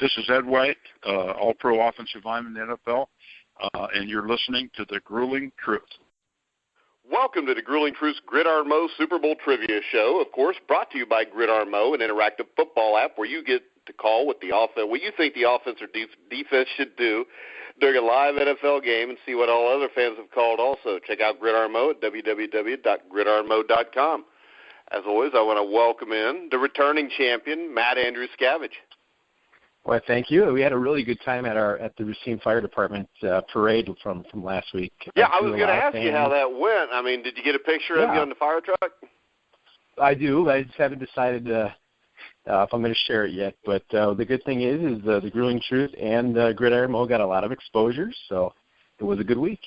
This is Ed White, All-Pro Offensive Lineman in the NFL, and you're listening to The Grueling Truth. Welcome to The Grueling Truth's Gridiron Moe Super Bowl Trivia Show, of course, brought to you by Gridiron Moe, an interactive football app where you get to call what you think the offense or defense should do during a live NFL game and see what all other fans have called also. Check out Gridiron Moe at www.gridironmoe.com. As always, I want to welcome in the returning champion, Matt Andruscavage. Well, thank you. We had a really good time at the Racine Fire Department parade from last week. Yeah, I was going to ask you how that went. I mean, did you get a picture of you on the fire truck? I do. I just haven't decided if I'm going to share it yet. But the good thing is the Grueling Truth and Gridiron Moe got a lot of exposure, so it was a good week.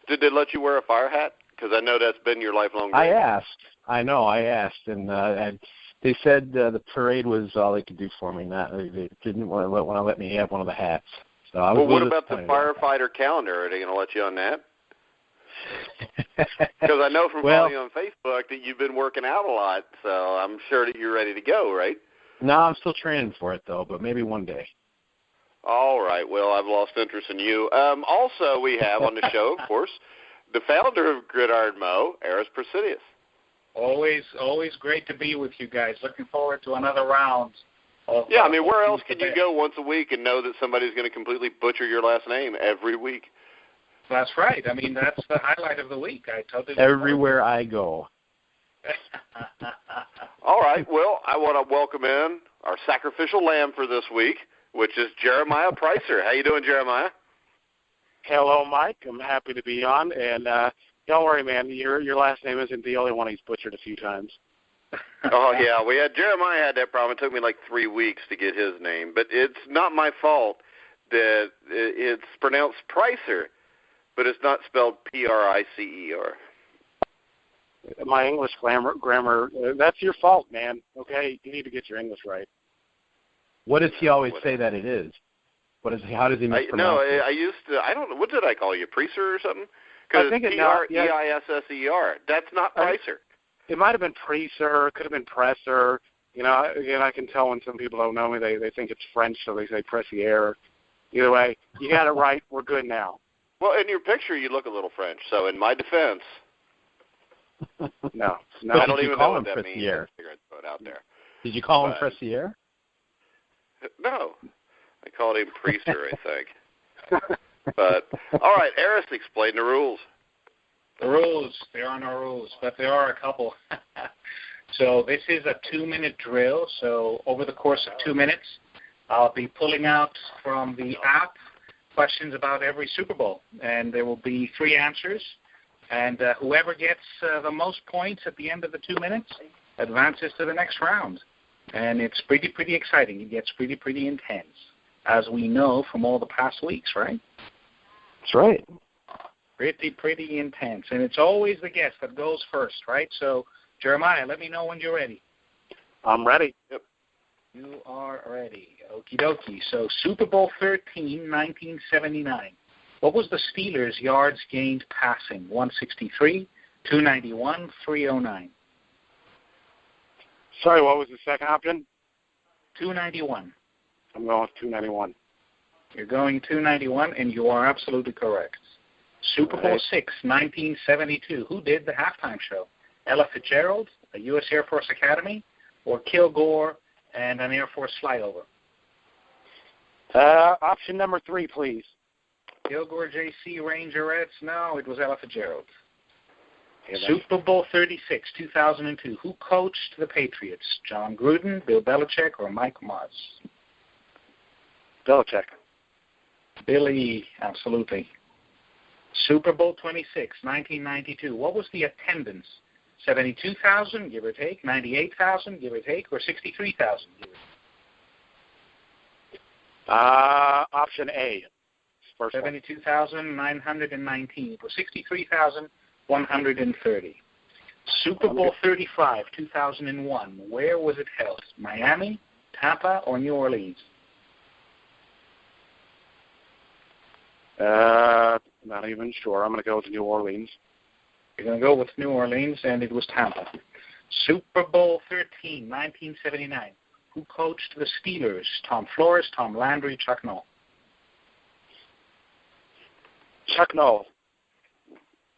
Did they let you wear a fire hat? Because I know that's been your lifelong dream. I asked, and they said the parade was all they could do for me. They didn't want to let me have one of the hats. So I was what about the firefighter calendar? Are they going to let you on that? Because I know from following you on Facebook that you've been working out a lot, so I'm sure that you're ready to go, right? No, I'm still training for it, though, but maybe one day. All right. Well, I've lost interest in you. Also, we have on the show, of course, the founder of Gridiron Moe, Aris Persidis. Always great to be with you guys. Looking forward to another round. I mean, where else can you go once a week and know that somebody's going to completely butcher your last name every week? That's right. I mean, that's the highlight of the week. I totally everywhere I go. All right. Well, I want to welcome in our sacrificial lamb for this week, which is Jeremiah Preisser. How you doing, Jeremiah? Hello, Mike. I'm happy to be on, and don't worry, man. Your last name isn't the only one he's butchered a few times. Oh, yeah. Jeremiah had that problem. It took me like 3 weeks to get his name. But it's not my fault that it's pronounced Preisser, but it's not spelled Pricer. My English grammar, that's your fault, man. Okay? You need to get your English right. What does he always say that it is? How does he mispronounce it? I used to, I don't know, what did I call you, Preisser or something? Because it's Preisser. That's not Preisser. It might have been Preisser. It could have been Presser. You know, again, I can tell when some people don't know me, they think it's French, so they say Pressier. Either way, you got it right. We're good now. Well, in your picture, you look a little French. So in my defense, no, I don't even know what that means. I figured I'd throw it out there. Did you call him Pressier? No. I called him Preisser, I think. But, all right, Aris, explain the rules. The rules. There are no rules, but there are a couple. So this is a 2-minute drill. So over the course of 2 minutes, I'll be pulling out from the app questions about every Super Bowl. And there will be 3 answers. And whoever gets the most points at the end of the 2 minutes advances to the next round. And it's pretty exciting. It gets pretty intense, as we know from all the past weeks, right? That's right. Pretty intense. And it's always the guest that goes first, right? So, Jeremiah, let me know when you're ready. I'm ready. Yep. You are ready. Okie dokie. So, Super Bowl 13, 1979. What was the Steelers' yards gained passing? 163, 291, 309. Sorry, what was the second option? 291. I'm going with 291. You're going 291, and you are absolutely correct. Super Bowl 6, 1972. Who did the halftime show? Ella Fitzgerald, a U.S. Air Force Academy, or Kilgore and an Air Force flyover? Option number 3, please. Kilgore, J.C. Rangerettes. No, it was Ella Fitzgerald. Super Bowl 36, 2002. Who coached the Patriots? John Gruden, Bill Belichick, or Mike Mars? Belichick. Billy, absolutely. Super Bowl 26, 1992. What was the attendance? 72,000, give or take, 98,000, give or take, or 63,000, give or take? Option A. 72,919. It was 63,130. Super Bowl 35, 2001. Where was it held? Miami, Tampa, or New Orleans? Not even sure. I'm going to go with New Orleans. You're going to go with New Orleans, and it was Tampa. Super Bowl 13, 1979. Who coached the Steelers? Tom Flores, Tom Landry, Chuck Noll. Chuck Noll.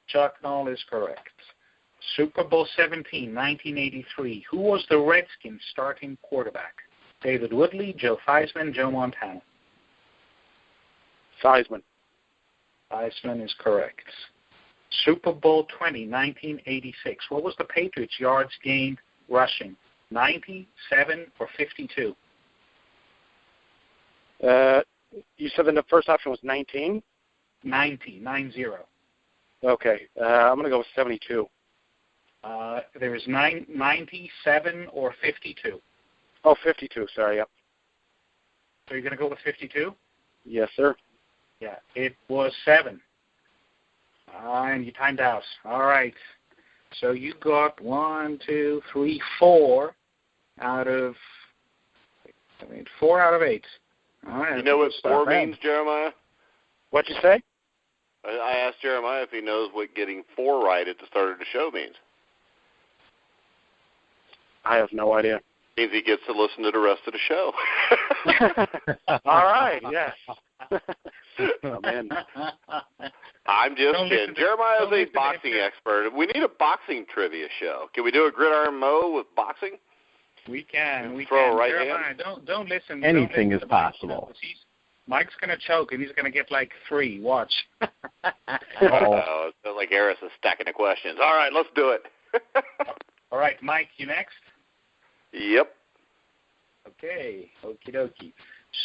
Chuck Noll is correct. Super Bowl 17, 1983. Who was the Redskins' starting quarterback? David Woodley, Joe Theismann, Joe Montana. Theismann. Theismann is correct. Super Bowl 20, 1986. What was the Patriots' yards gained rushing? 90, 7, or 52? You said that the first option was 19? 90, 90. Okay. I'm going to go with 72. There is 97 or 52. Oh, 52. Sorry, yep. So you're going to go with 52? Yes, sir. Yeah, it was 7. And you timed out. All right. So you got 1, 2, 3, 4 out of 4 out of 8. All right. You know what 4 means, Jeremiah? What'd you say? I asked Jeremiah if he knows what getting 4 right at the start of the show means. I have no idea. Means he gets to listen to the rest of the show. All right, yes. Oh, man. I'm just kidding. Jeremiah is a boxing expert. We need a boxing trivia show. Can we do a Gridiron Moe with boxing? We can. We throw can. a right Jeremiah, hand? don't listen. Anything don't is possible. Mike's going to choke, and he's going to get like 3. Watch. Oh, it sounds like Aris is stacking the questions. All right, let's do it. All right, Mike, you next? Yep. Okay, okie dokie.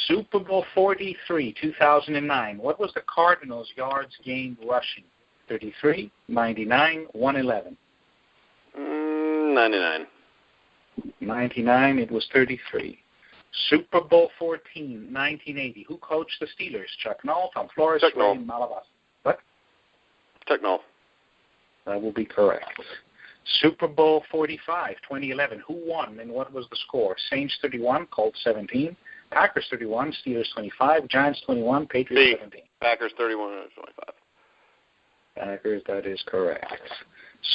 Super Bowl 43, 2009. What was the Cardinals' yards gained rushing? 33, 99, 111. 99. 99, it was 33. Super Bowl 14, 1980. Who coached the Steelers? Chuck Noll, Tom Flores, Chuck Noll. Ray Malavas. What? Chuck Noll. That will be correct. Super Bowl 45, 2011. Who won and what was the score? Saints 31, Colts 17. Packers 31, Steelers 25, Giants 21, Patriots 17. Packers 31 and 25. Packers, that is correct.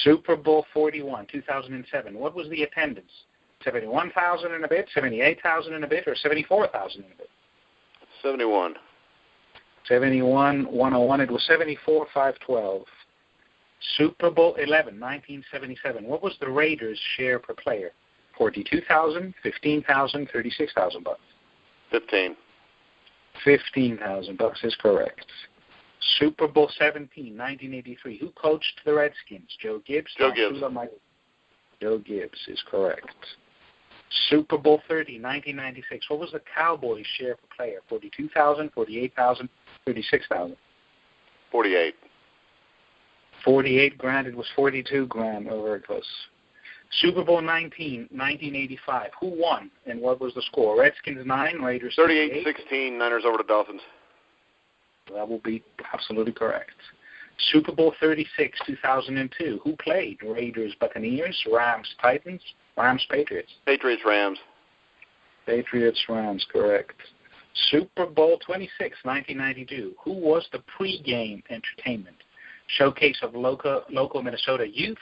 Super Bowl 41, 2007. What was the attendance? 71,000 and a bit, 78,000 and a bit, or 74,000 and a bit? 71. 71, 101. It was 74, 512. Super Bowl 11, 1977. What was the Raiders' share per player? 42,000, 15,000, 36,000 bucks. 15. 15,000 bucks is correct. Super Bowl 17, 1983. Who coached the Redskins? Joe Gibbs? Joe Gibbs. Joe Gibbs is correct. Super Bowl 30, 1996. What was the Cowboys' share per player? 42,000, 48,000, 36,000. 48. 48 grand. It was 42 grand. Oh, very close. Super Bowl 19, 1985. Who won and what was the score? Redskins 9, Raiders 38-16, Niners over the Dolphins. That will be absolutely correct. Super Bowl 36, 2002. Who played? Raiders, Buccaneers, Rams, Titans, Rams, Patriots. Patriots, Rams. Patriots, Rams, correct. Super Bowl 26, 1992. Who was the pregame entertainment? Showcase of local Minnesota youth,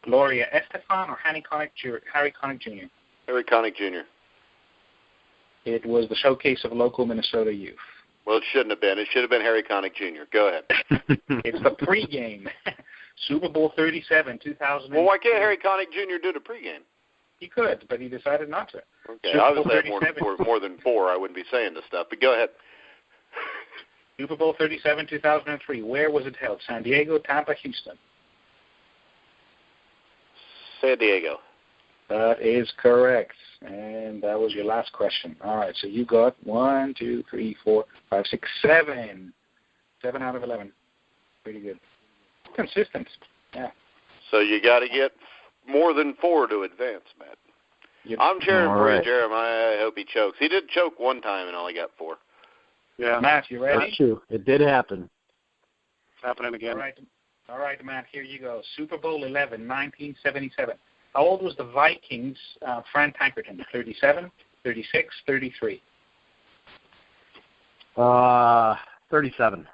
Gloria Estefan, or Harry Connick Jr.? Harry Connick Jr. It was the Showcase of local Minnesota youth. Well, it shouldn't have been. It should have been Harry Connick Jr. Go ahead. It's the pregame. Super Bowl 37, 2000. Well, why can't Harry Connick Jr. do the pregame? He could, but he decided not to. Okay, obviously I have more than 4. I wouldn't be saying this stuff, but go ahead. Super Bowl 37, 2003. Where was it held? San Diego, Tampa, Houston? San Diego. That is correct. And that was your last question. All right, so you got 1, 2, 3, 4, 5, 6, 7. 7 out of 11. Pretty good. Consistent. Yeah. So you got to get more than 4 to advance, Matt. Yep. I'm cheering for you, Jeremiah. I hope he chokes. He did choke one time and only got 4. Yeah. Matt, you ready? That's true. It did happen. It's happening again. All right, Matt, here you go. Super Bowl 11, 1977. How old was the Vikings' Fran Tankerton? 37, 36, 33? 37.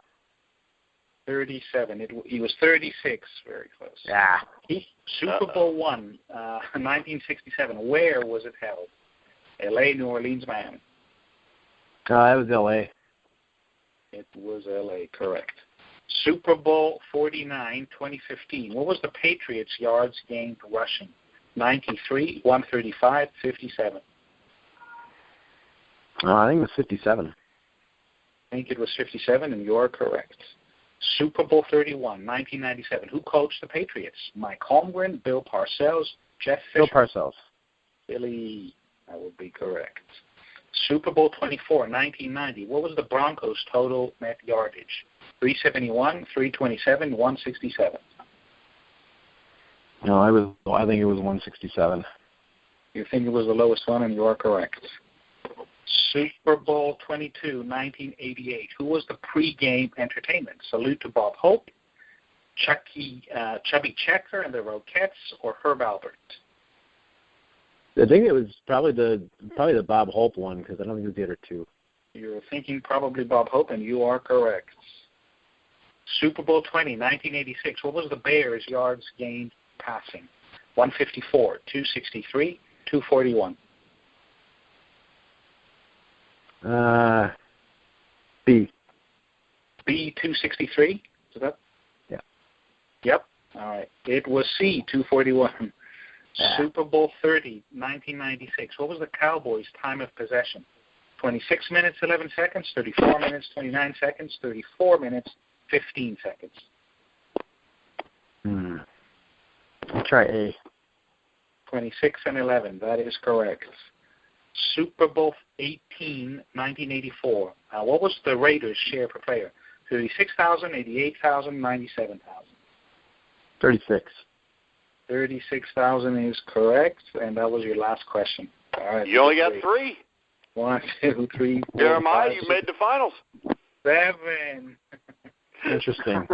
37. He was 36. Very close. Yeah. Super Bowl 1, 1967. Where was it held? L.A., New Orleans, Miami. That was L.A. It was L.A., correct. Super Bowl 49, 2015. What was the Patriots' yards gained rushing? 93, 135, 57. I think it was 57. I think it was 57, and you are correct. Super Bowl 31, 1997. Who coached the Patriots? Mike Holmgren, Bill Parcells, Jeff Fisher. Bill Parcells. Billy, that would be correct. Super Bowl 24, 1990. What was the Broncos' total net yardage? 371, 327, 167. No, I think it was 167. You think it was the lowest one, and you are correct. Super Bowl 22, 1988. Who was the pregame entertainment? Salute to Bob Hope, Chubby Checker and the Roquettes, or Herb Albert? I think it was probably the Bob Hope one, because I don't think it was the other two. You're thinking probably Bob Hope, and you are correct. Super Bowl 20, 1986. What was the Bears' yards gained passing? 154, 263, 241. B. B, 263? Is that? Yeah. Yep. All right. It was C, 241. Super Bowl 30, 1996. What was the Cowboys' time of possession? 26 minutes, 11 seconds, 34 minutes, 29 seconds, 34 minutes, 15 seconds. I'll try A. 26 and 11. That is correct. Super Bowl 18, 1984. What was the Raiders' share per player? 36,000, 88,000, 97,000. 36. 36,000 is correct, and that was your last question. All right. You only got 3. 1, 2, 3, 4, Jeremiah, 5, you 6, made the finals. 7. Interesting.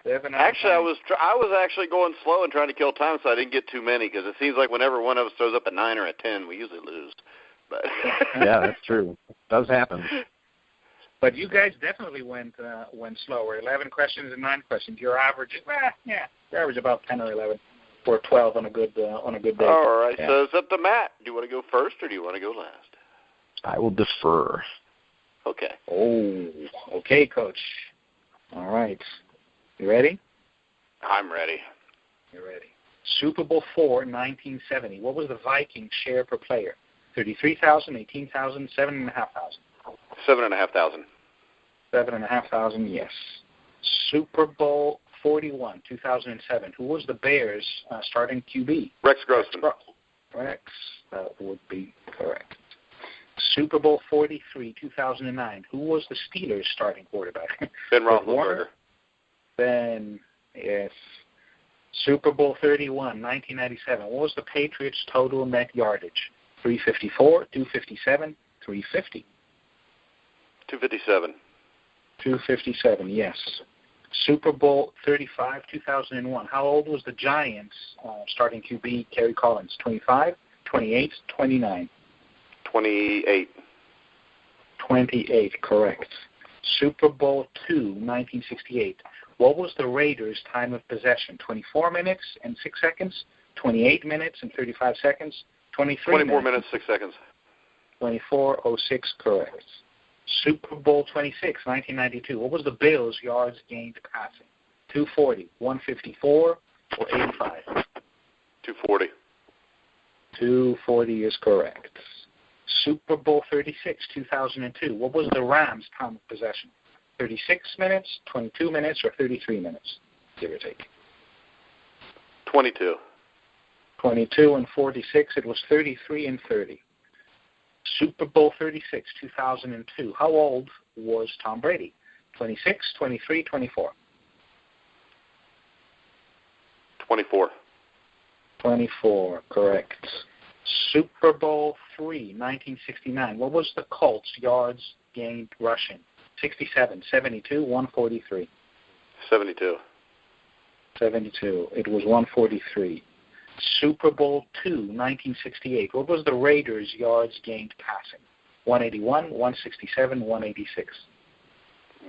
7. Actually, I was actually going slow and trying to kill time, so I didn't get too many. Because it seems like whenever one of us throws up a 9 or a 10, we usually lose. But yeah, that's true. It does happen. But you guys definitely went slower. 11 questions and 9 questions. Your average, you average about 10 or 11 or 12 on a good day. All right, so it's up to Matt. Do you want to go first or do you want to go last? I will defer. Okay. Oh, okay, Coach. All right. You ready? I'm ready. You're ready. Super Bowl 4, 1970. What was the Vikings' share per player? 33,000, 18,000, 7,500. 7,500. 7,500, yes. Super Bowl 41, 2007. Who was the Bears' starting QB? Rex Grossman. Rex, that would be correct. Super Bowl 43, 2009. Who was the Steelers' starting quarterback? Ben Roethlisberger. Ben, yes. Super Bowl 31, 1997. What was the Patriots' total net yardage? 354, 257, 350. 257. 257, yes. Super Bowl 35, 2001. How old was the Giants' starting QB, Kerry Collins? 25, 28, 29? 28. 28, correct. Super Bowl 2, 1968. What was the Raiders' time of possession? 24 minutes and 6 seconds, 28 minutes and 35 seconds, 24 minutes, 6 seconds. 24:06, correct. Super Bowl 26, 1992. What was the Bills' yards gained passing? 240, 154, or 85? 240. 240 is correct. Super Bowl 36, 2002. What was the Rams' time of possession? 36 minutes, 22 minutes, or 33 minutes, give or take? 22. 22 and 46. It was 33 and 30. Super Bowl 36, 2002. How old was Tom Brady? 26, 23, 24? 24. 24, correct. Super Bowl 3, 1969. What was the Colts' yards gained rushing? 67, 72, 143? 72. 72. It was 143. Super Bowl 2, 1968. What was the Raiders' yards gained passing? 181, 167, 186?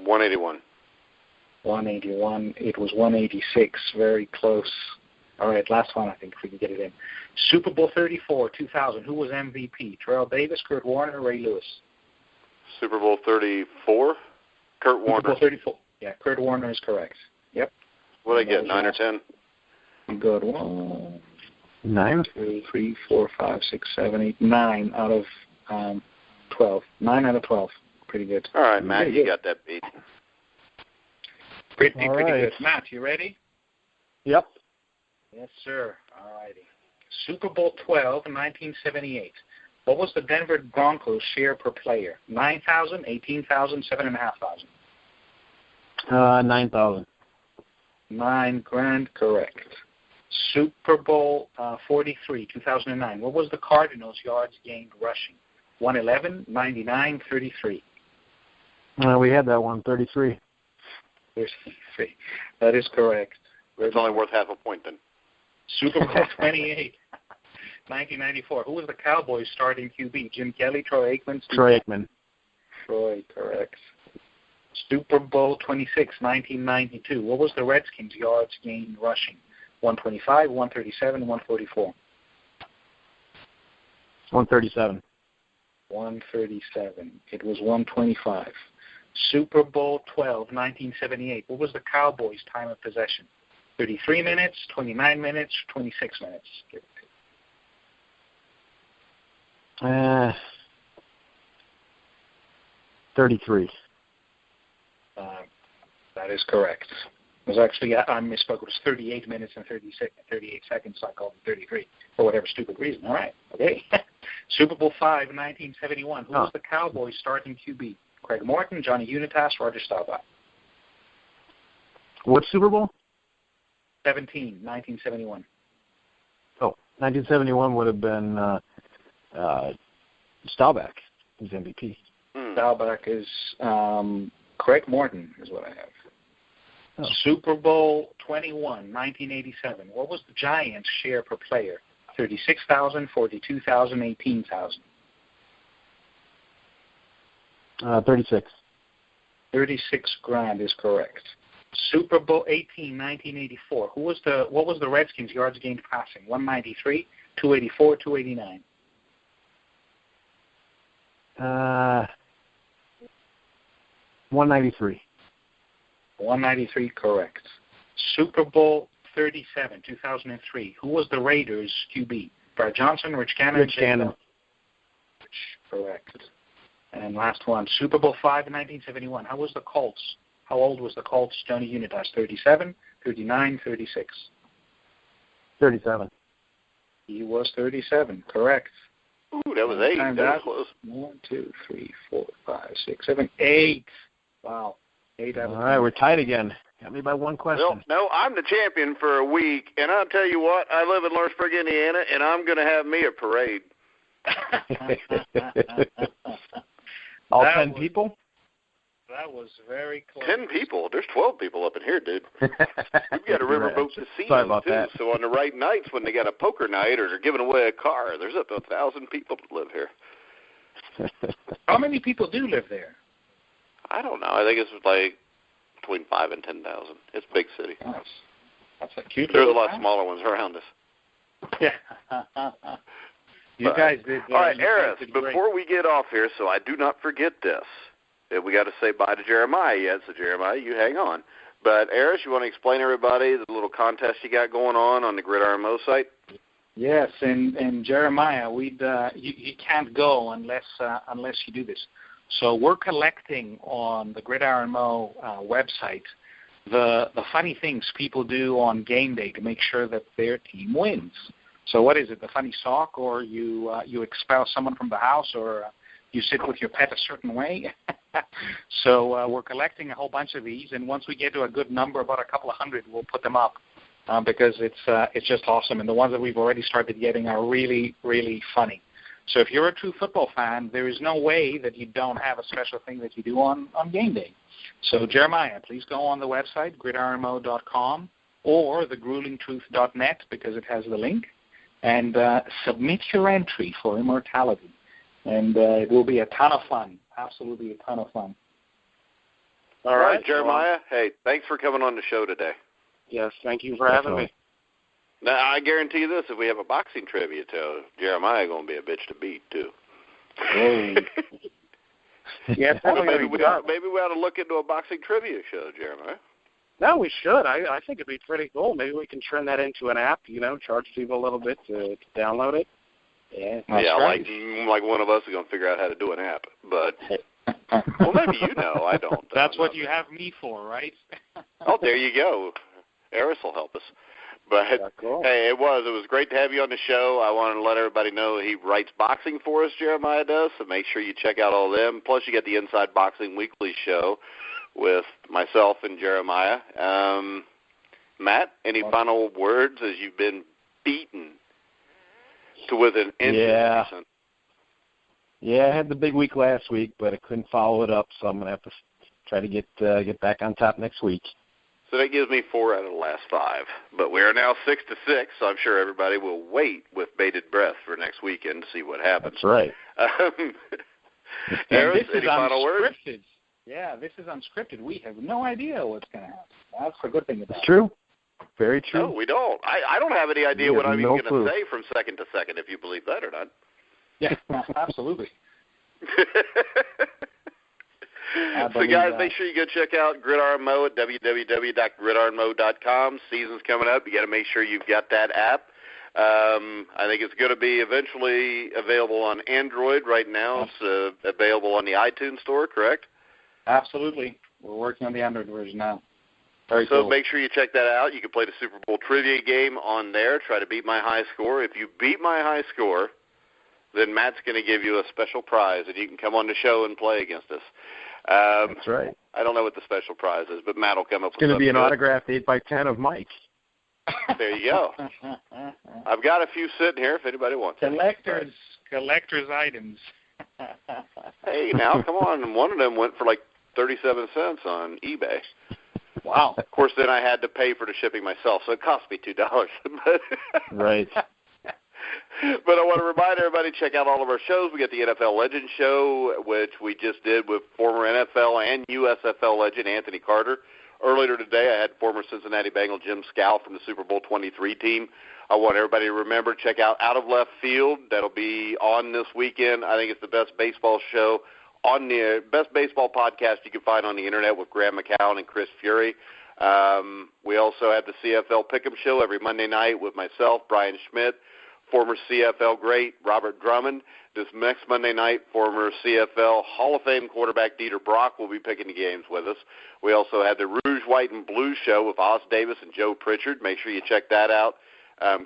181. 181. It was 186. Very close. All right, last one, I think, if we can get it in. Super Bowl 34, 2000. Who was MVP? Terrell Davis, Kurt Warner, Ray Lewis? Super Bowl 34? Kurt Warner. Super Bowl 34. Yeah, Kurt Warner is correct. Yep. What did I get, 9 or 10? Good. 1, 9, 2, 3, 4, 5, 6, 7, 8, 9 out of 12. 9 out of 12. Pretty good. All right, Matt, you got that beat. Pretty good. Matt, you ready? Yep. Yes, sir. All righty. Super Bowl 12, 1978. What was the Denver Broncos share per player? 9,000, 18,000, 7,500. 9,000. $9,000, correct. Super Bowl 43, 2009. What was the Cardinals' yards gained rushing? 111, 99, 33. We had that one, 33. 33. That is correct. It's only worth half a point then. Super Bowl 28, 1994. Who was the Cowboys' starting QB? Jim Kelly, Troy Aikman? Troy Aikman. Troy, correct. Super Bowl 26, 1992. What was the Redskins' yards gained rushing? 125, 137, 144. 137. 137. It was 125. Super Bowl 12, 1978. What was the Cowboys' time of possession? 33 minutes, 29 minutes, 26 minutes. 33. That is correct. It was actually, I misspoke. It was 38 minutes and 38 seconds, so I called it 33 for whatever stupid reason. All right. Okay. Super Bowl 5, 1971. Who was the Cowboys' starting QB? Craig Morton, Johnny Unitas, Roger Staubach. What Super Bowl? 17, 1971. Oh, 1971 would have been Staubach, who's MVP. Staubach is Craig Morton is what I have. Oh. Super Bowl 21, 1987. What was the Giants' share per player? 36,000, 42,000, 18,000. 36. 36 grand is correct. Super Bowl 18, 1984. What was the Redskins' yards gained passing? 193, 284, 289. 193. 193, correct. Super Bowl 37, 2003. Who was the Raiders' QB? Brad Johnson, Rich Gannon? Rich Gannon. Correct. And last one, Super Bowl 5, 1971. How old was the Colts' Johnny Unitas? 37, 39, 36. 37. He was 37, correct. Ooh, that was 8. That was close. 1, 2, 3, 4, 5, 6, 7, 8. Wow. 8 out of 10. All right, we're tied again. Got me by one question. Well, no, I'm the champion for a week, and I'll tell you what, I live in Lawrenceburg, Indiana, and I'm going to have me a parade. All 10 people? That was very close. 10 people? There's 12 people up in here, dude. We've got a riverboat casino, Sorry about too. that. So on the right nights when they got a poker night or they're giving away a car, there's up to 1,000 people that live here. How many people do live there? I don't know. I think it's like between 5,000 and 10,000. It's a big city. That's a cute There's a little lot town. smaller ones around us. Yeah. You guys did. All right, Aris, before we get off here, so I do not forget this, we got to say bye to Jeremiah yet, so Jeremiah, you hang on. But, Aris, you want to explain to everybody the little contest you got going on the Gridiron Moe site? Yes, and Jeremiah, you can't go unless you do this. So we're collecting on the Gridiron Moe website the funny things people do on game day to make sure that their team wins. So what is it, the funny sock, or you expel someone from the house, or you sit with your pet a certain way? So we're collecting a whole bunch of these, and once we get to a good number, about a couple of hundred, we'll put them up because it's just awesome. And the ones that we've already started getting are really, really funny. So if you're a true football fan, there is no way that you don't have a special thing that you do on game day. So, Jeremiah, please go on the website, gridironmo.com, or thegruelingtruth.net, because it has the link, and submit your entry for immortality. And it will be a ton of fun, absolutely a ton of fun. All right, Jeremiah, hey, thanks for coming on the show today. Yes, thank you for having me. Now, I guarantee you this, if we have a boxing trivia tale, Jeremiah going to be a bitch to beat, too. Yeah, maybe we ought to look into a boxing trivia show, Jeremiah. No, we should. I think it'd be pretty cool. Maybe we can turn that into an app, charge people a little bit to download it. Yeah, like one of us is going to figure out how to do an app. But, well, maybe you know. I don't. That's what you have me for, right? Oh, there you go. Aris will help us. But, cool. Hey, it was great to have you on the show. I wanted to let everybody know he writes boxing for us, Jeremiah does, so make sure you check out all of them. Plus, you get the Inside Boxing Weekly show with myself and Jeremiah. Matt, any final words as you've been beaten to within inches? Yeah, I had the big week last week, but I couldn't follow it up, so I'm going to have to try to get back on top next week. So that gives me 4 out of the last 5. But we are now 6-6, so I'm sure everybody will wait with bated breath for next weekend to see what happens. That's right. Aris, any final words? Yeah, this is unscripted. We have no idea what's going to happen. That's the good thing about it. It's true. Very true. No, we don't. I don't have any idea what I'm even going to say from second to second, if you believe that or not. Yeah, absolutely. So, guys, make sure you go check out Gridiron Moe at www.gridironmoe.com. Season's coming up. You got to make sure you've got that app. I think it's going to be eventually available on Android. Right now, it's available on the iTunes store, correct? Absolutely. We're working on the Android version now. Very cool. So make sure you check that out. You can play the Super Bowl trivia game on there. Try to beat my high score. If you beat my high score, then Matt's going to give you a special prize, and you can come on the show and play against us. That's right. I don't know what the special prize is, but Matt will come up with something. It's going to be an good. autographed 8x10 of Mike. There you go. I've got a few sitting here if anybody wants collector's items. Hey, now, come on. One of them went for like 37 cents on eBay. Wow. Of course, then I had to pay for the shipping myself, so it cost me $2. Right. But I want to remind everybody, check out all of our shows. We got the NFL Legends show, which we just did with former NFL and USFL legend Anthony Carter. Earlier today, I had former Cincinnati Bengal Jim Scow from the Super Bowl 23 team. I want everybody to remember, check out Out of Left Field. That'll be on this weekend. I think it's the best baseball show on the best baseball podcast you can find on the internet with Graham McCown and Chris Fury. We also have the CFL Pick'em show every Monday night with myself, Brian Schmidt, former CFL great Robert Drummond. This next Monday night, former CFL Hall of Fame quarterback Dieter Brock will be picking the games with us. We also have the Rouge, White, and Blue show with Oz Davis and Joe Pritchard. Make sure you check that out.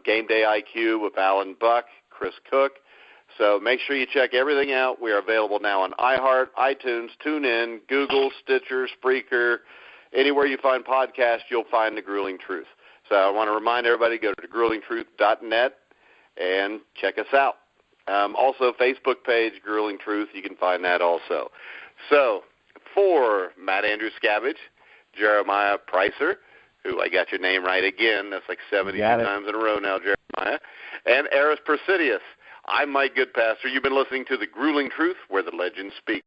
Game Day IQ with Alan Buck, Chris Cook. So make sure you check everything out. We are available now on iHeart, iTunes, TuneIn, Google, Stitcher, Spreaker. Anywhere you find podcasts, you'll find The Grueling Truth. So I want to remind everybody, go to thegruelingtruth.net and check us out. Also, Facebook page, Grueling Truth. You can find that also. So for Matt Andruscavage, Jeremiah Preisser, who I got your name right again. That's like 72 times in a row now, Jeremiah. And Aris Persidis. I'm Mike Goodpaster. You've been listening to The Grueling Truth, where the legends speak.